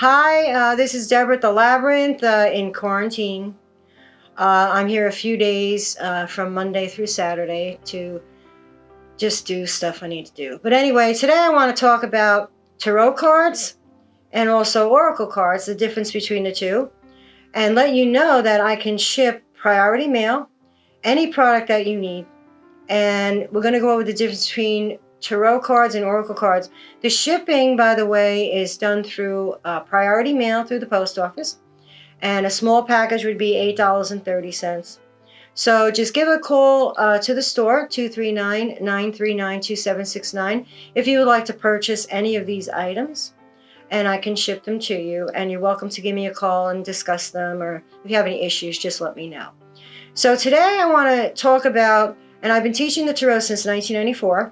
Hi, this is Deborah at the Labyrinth in quarantine. I'm here a few days from Monday through Saturday to just do stuff I need to do. But anyway, today I want to talk about tarot cards and also oracle cards, the difference between the two, and let you know that I can ship priority mail, any product that you need. And we're going to go over the difference between tarot cards and oracle cards. The shipping, by the way, is done through priority mail through the post office, and a small package would be $8.30. So just give a call to the store, 239-939-2769, if you would like to purchase any of these items, and I can ship them to you. And you're welcome to give me a call and discuss them, or if you have any issues, just let me know. So today I want to talk about, and I've been teaching the tarot since 1994.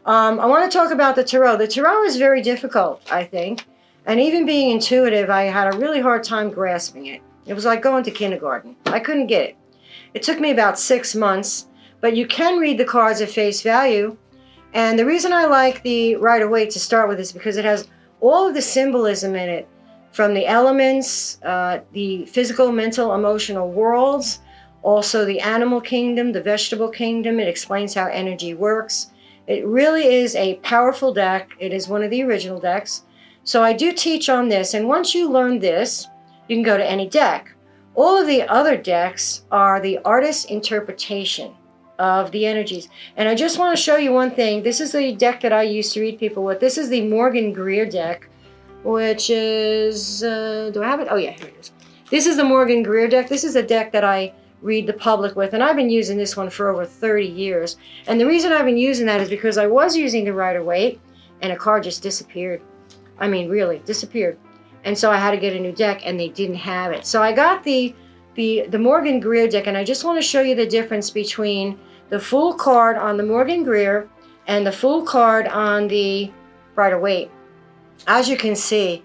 I want to talk about the tarot. The tarot is very difficult, I think. And even being intuitive, I had a really hard time grasping it. It was like going to kindergarten. I couldn't get it. It took me about 6 months, but you can read the cards at face value. And the reason I like the Rider-Waite to start with is because it has all of the symbolism in it, from the elements, the physical, mental, emotional worlds, also the animal kingdom, the vegetable kingdom. It explains how energy works. It really is a powerful deck. It is one of the original decks. So I do teach on this, and once you learn this, you can go to any deck. All of the other decks are the artist's interpretation of the energies. And I just want to show you one thing. This is the deck that I used to read people with. This is the Morgan Greer deck, which is, do I have it? Oh yeah, here it is. This is the Morgan Greer deck. This is a deck that I read the public with, and I've been using this one for over 30 years. And the reason I've been using that is because I was using the Rider-Waite, and a card just disappeared. I mean, really, disappeared. And so I had to get a new deck, and they didn't have it. So I got the Morgan Greer deck, and I just want to show you the difference between the full card on the Morgan Greer and the full card on the Rider-Waite. As you can see,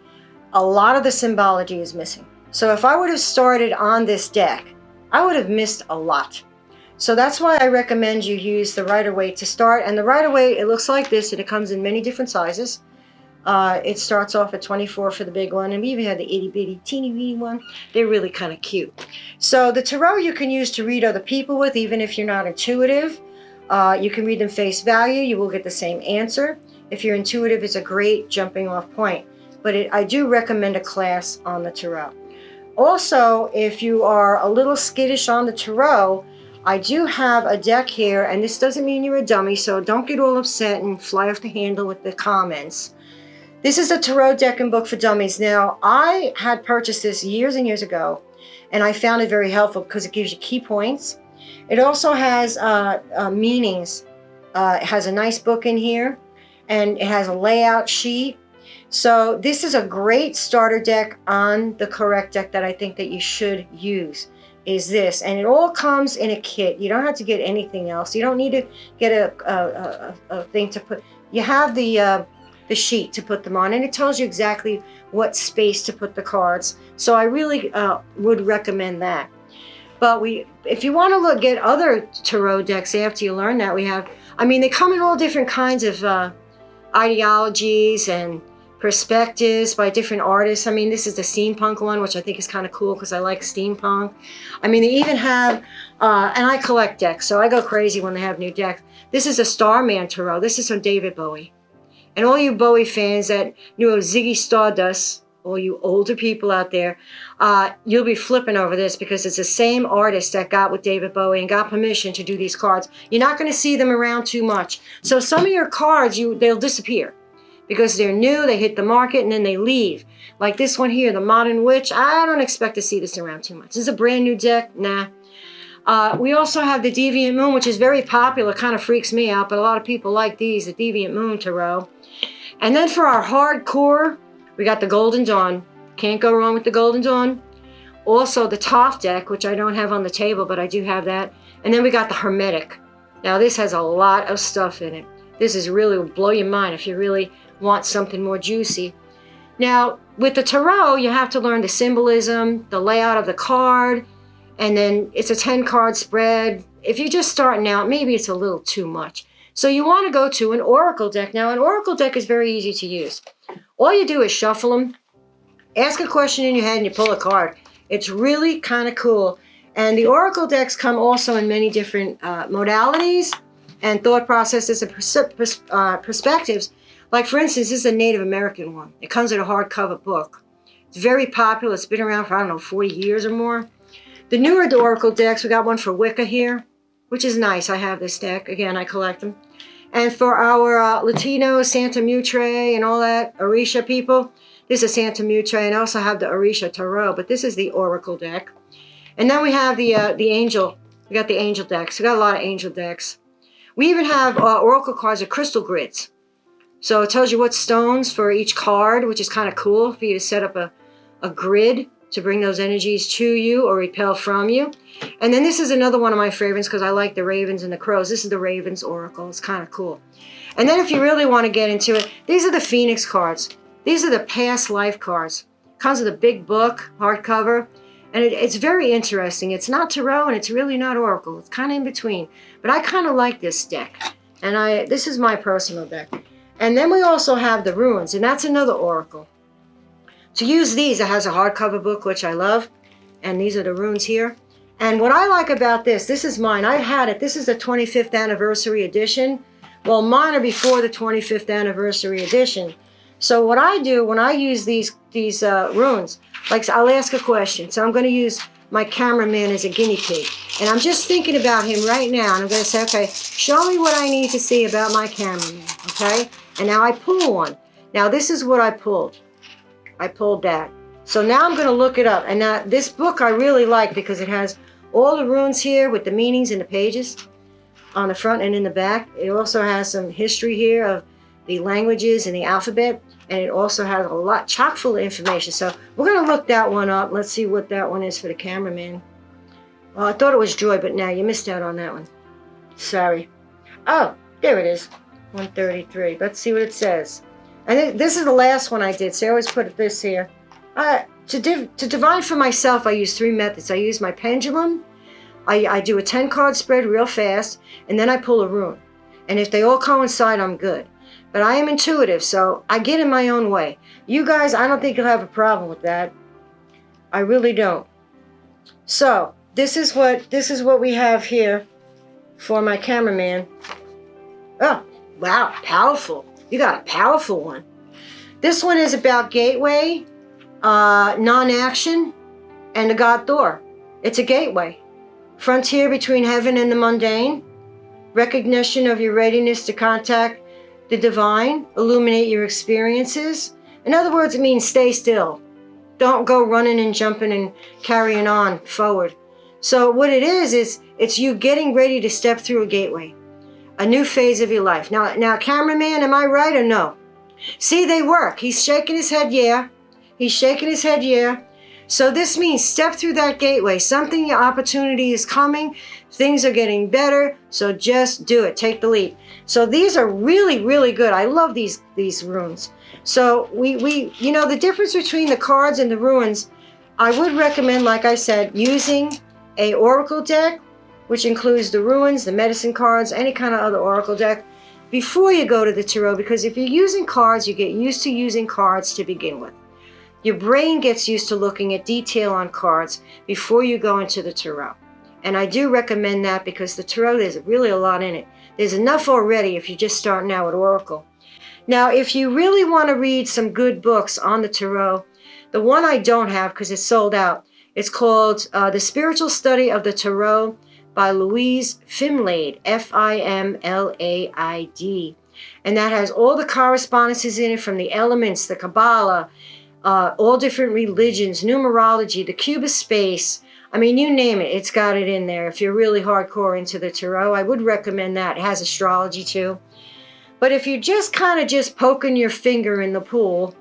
a lot of the symbology is missing. So if I would have started on this deck, I would have missed a lot. So that's why I recommend you use the Rider-Waite to start. And the Rider-Waite, it looks like this, and it comes in many different sizes. It starts off at 24 for the big one, and we even had the itty bitty teeny weeny one. They're really kind of cute. So the tarot you can use to read other people with, even if you're not intuitive. You can read them face value. You will get the same answer. If you're intuitive, it's a great jumping off point. But I do recommend a class on the tarot. Also, if you are a little skittish on the tarot, I do have a deck here, and this doesn't mean you're a dummy, so don't get all upset and fly off the handle with the comments. This is a tarot deck and book for dummies. Now, I had purchased this years and years ago, and I found it very helpful because it gives you key points. It also has meanings. It has a nice book in here, and it has a layout sheet. So this is a great starter deck on the correct deck that I think that you should use, is this. And it all comes in a kit. You don't have to get anything else. You don't need to get a thing to put. You have the sheet to put them on, and it tells you exactly what space to put the cards. So I really would recommend that. But if you want to get other tarot decks after you learn that, they come in all different kinds of ideologies and perspectives by different artists. This is the steampunk one, which I think is kind of cool because I like steampunk. They even have, and I collect decks, so I go crazy when they have new decks. This is a Starman Tarot. This is from David Bowie. And all you Bowie fans that knew of Ziggy Stardust, all you older people out there, you'll be flipping over this because it's the same artist that got with David Bowie and got permission to do these cards. You're not going to see them around too much. So some of your cards, they'll disappear because they're new, they hit the market, and then they leave. Like this one here, the Modern Witch. I don't expect to see this around too much. This is a brand new deck. Nah. We also have the Deviant Moon, which is very popular. Kind of freaks me out, but a lot of people like these, the Deviant Moon Tarot. And then for our hardcore, we got the Golden Dawn. Can't go wrong with the Golden Dawn. Also the Toff deck, which I don't have on the table, but I do have that. And then we got the Hermetic. Now this has a lot of stuff in it. This is really will blow your mind if you really want something more juicy. Now, with the tarot, you have to learn the symbolism, the layout of the card, and then it's a 10-card spread. If you're just starting out, maybe it's a little too much. So you want to go to an oracle deck. Now, an oracle deck is very easy to use. All you do is shuffle them, ask a question in your head and you pull a card. It's really kind of cool. And the Oracle decks come also in many different modalities and thought processes and perspectives. Like, for instance, this is a Native American one. It comes in a hardcover book. It's very popular. It's been around for, I don't know, 40 years or more. The newer Oracle decks, we got one for Wicca here, which is nice. I have this deck. Again, I collect them. And for our Latino, Santa Mutre and all that, Orisha people, this is Santa Mutre, and I also have the Orisha Tarot, but this is the Oracle deck. And then we have the Angel. We got the Angel decks. We got a lot of Angel decks. We even have Oracle cards or crystal grids. So it tells you what stones for each card, which is kind of cool for you to set up a grid to bring those energies to you or repel from you. And then this is another one of my favorites because I like the ravens and the crows. This is the Ravens Oracle. It's kind of cool. And then if you really want to get into it, these are the Phoenix cards. These are the past life cards. Comes with a big book, hardcover. And it's very interesting. It's not Tarot and it's really not Oracle. It's kind of in between. But I kind of like this deck. And this is my personal deck. And then we also have the Runes, and that's another Oracle. To use these, it has a hardcover book, which I love. And these are the runes here. And what I like about this is mine. I had it. This is the 25th anniversary edition. Well, mine are before the 25th anniversary edition. So what I do when I use these runes, like I'll ask a question. So I'm going to use my cameraman as a guinea pig. And I'm just thinking about him right now. And I'm going to say, okay, show me what I need to see about my cameraman. Okay? And now I pull one. Now this is what I pulled. I pulled that. So now I'm going to look it up. And now this book I really like because it has all the runes here with the meanings in the pages on the front and in the back. It also has some history here of the languages and the alphabet. And it also has a lot chock full of information. So we're going to look that one up. Let's see what that one is for the cameraman. Well, I thought it was Joy, but now you missed out on that one. Sorry. Oh, there it is. 133. Let's see what it says. And this is the last one I did, so I always put this here. To divine for myself, I use 3 methods. I use my pendulum. I do a 10-card spread real fast, and then I pull a rune. And if they all coincide, I'm good. But I am intuitive, so I get in my own way. You guys, I don't think you'll have a problem with that. I really don't. So this is what we have here for my cameraman. Oh, wow, powerful. You got a powerful one. This one is about gateway, non-action, and the God Thor. It's a gateway. Frontier between heaven and the mundane. Recognition of your readiness to contact the divine. Illuminate your experiences. In other words, it means stay still. Don't go running and jumping and carrying on forward. So what it is it's you getting ready to step through a gateway. A new phase of your life. Now, cameraman, am I right or no? See, they work. He's shaking his head, yeah. He's shaking his head, yeah. So this means step through that gateway. Something, your opportunity is coming. Things are getting better. So just do it. Take the leap. So these are really, really good. I love these runes. So we you know, the difference between the cards and the runes, I would recommend, like I said, using a oracle deck, which includes the runes, the medicine cards, any kind of other oracle deck, before you go to the tarot. Because if you're using cards, you get used to using cards to begin with. Your brain gets used to looking at detail on cards before you go into the tarot. And I do recommend that because the tarot, there's really a lot in it. There's enough already if you're just starting out with oracle. Now, if you really want to read some good books on the tarot, the one I don't have because it's sold out, it's called The Spiritual Study of the Tarot by Louise Fimlaid, Fimlaid. And that has all the correspondences in it from the elements, the Kabbalah, all different religions, numerology, the cube of space. I mean, you name it, it's got it in there. If you're really hardcore into the tarot, I would recommend that. It has astrology too. But if you're just kind of just poking your finger in the pool,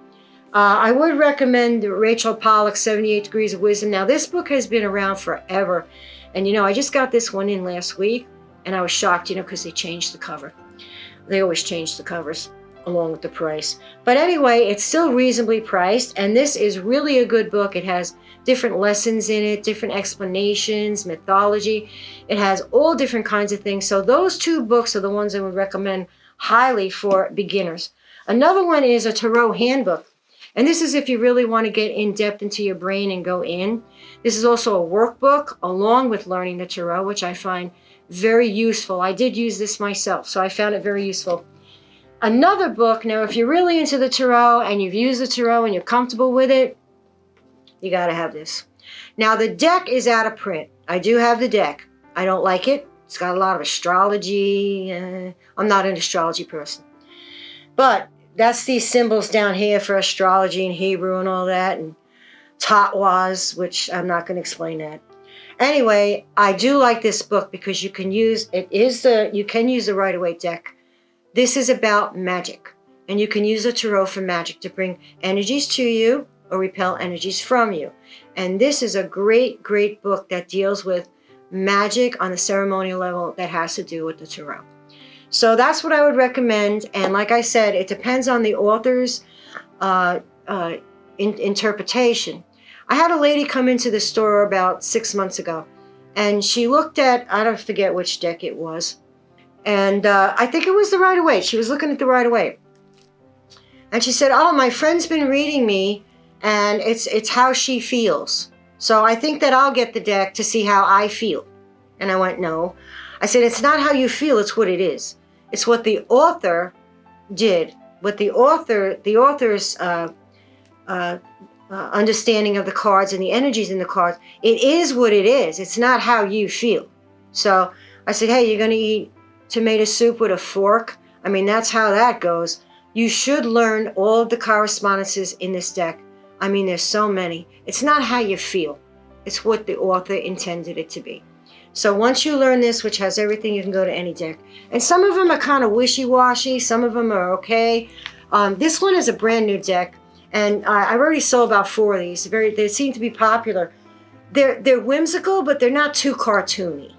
I would recommend Rachel Pollack's 78 Degrees of Wisdom. Now, this book has been around forever. And, you know, I just got this one in last week, and I was shocked, you know, because they changed the cover. They always change the covers along with the price. But anyway, it's still reasonably priced, and this is really a good book. It has different lessons in it, different explanations, mythology. It has all different kinds of things. So those 2 books are the ones I would recommend highly for beginners. Another one is a tarot handbook. And this is if you really want to get in depth into your brain and go in. This is also a workbook along with learning the tarot, which I find very useful. I did use this myself, so I found it very useful. Another book, now if you're really into the tarot and you've used the tarot and you're comfortable with it, you got to have this. Now the deck is out of print. I do have the deck. I don't like it. It's got a lot of astrology. I'm not an astrology person. But that's these symbols down here for astrology and Hebrew and all that, and Tatwas, which I'm not going to explain that. Anyway, I do like this book because you can use the Rider-Waite deck. This is about magic, and you can use the tarot for magic to bring energies to you or repel energies from you. And this is a great, great book that deals with magic on the ceremonial level that has to do with the tarot. So that's what I would recommend. And like I said, it depends on the author's interpretation. I had a lady come into the store about 6 months ago, and she looked at, I don't forget which deck it was, and I think it was the Rider-Waite. She was looking at the Rider-Waite. And she said, oh, my friend's been reading me, and it's how she feels. So I think that I'll get the deck to see how I feel. And I went, no. I said, it's not how you feel, it's what it is. It's what the author did, what the author's understanding of the cards and the energies in the cards. It is what it is. It's not how you feel. So I said, hey, you're going to eat tomato soup with a fork? I mean, that's how that goes. You should learn all of the correspondences in this deck. I mean, there's so many. It's not how you feel. It's what the author intended it to be. So once you learn this, which has everything, you can go to any deck. And some of them are kind of wishy-washy. Some of them are okay. This one is a brand new deck. And I already sold about 4 of these. They seem to be popular. They're whimsical, but they're not too cartoony,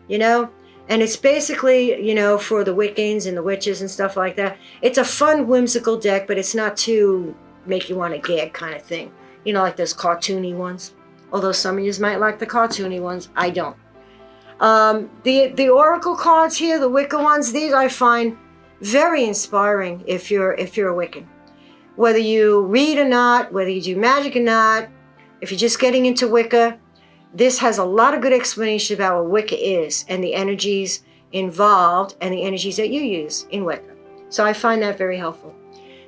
you know? And it's basically, you know, for the Wiccans and the witches and stuff like that. It's a fun, whimsical deck, but it's not too make you want to gag kind of thing. You know, like those cartoony ones. Although some of you might like the cartoony ones. I don't. The Oracle cards here, the Wicca ones, these I find very inspiring if you're a Wiccan. Whether you read or not, whether you do magic or not, if you're just getting into Wicca, this has a lot of good explanation about what Wicca is and the energies involved and the energies that you use in Wicca. So I find that very helpful.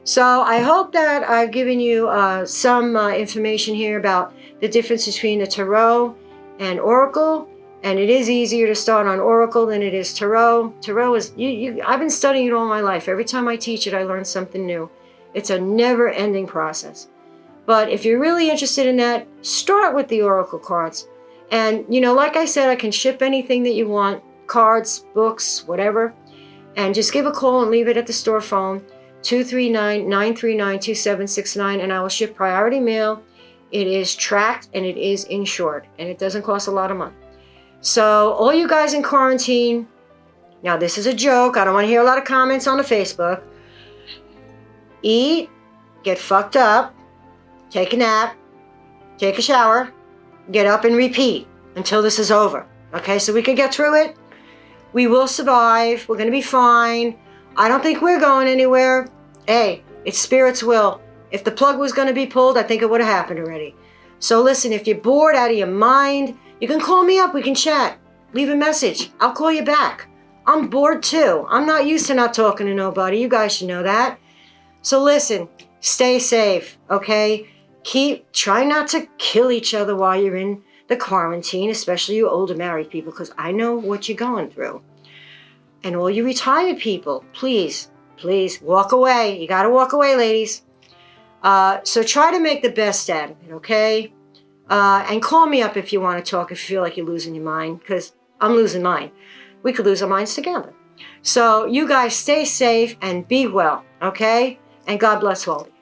So I hope that I've given you some information here about the difference between the Tarot and Oracle. And it is easier to start on Oracle than it is Tarot. Tarot is, I've been studying it all my life. Every time I teach it, I learn something new. It's a never-ending process. But if you're really interested in that, start with the Oracle cards. And, you know, like I said, I can ship anything that you want, cards, books, whatever. And just give a call and leave it at the store phone, 239-939-2769, and I will ship priority mail. It is tracked and it is insured, and it doesn't cost a lot of money. So all you guys in quarantine, now this is a joke. I don't want to hear a lot of comments on the Facebook. Eat, get fucked up, take a nap, take a shower, get up and repeat until this is over. Okay, so we can get through it. We will survive. We're going to be fine. I don't think we're going anywhere. Hey, it's Spirit's will. If the plug was going to be pulled, I think it would have happened already. So listen, if you're bored out of your mind, you can call me up. We can chat. Leave a message. I'll call you back. I'm bored too. I'm not used to not talking to nobody. You guys should know that. So listen, stay safe, okay? Try not to kill each other while you're in the quarantine, especially you older married people, because I know what you're going through. And all you retired people, please, please walk away. You got to walk away, ladies. So try to make the best out of it, okay? And call me up if you want to talk, if you feel like you're losing your mind, because I'm losing mine. We could lose our minds together. So you guys stay safe and be well, okay? And God bless all of you.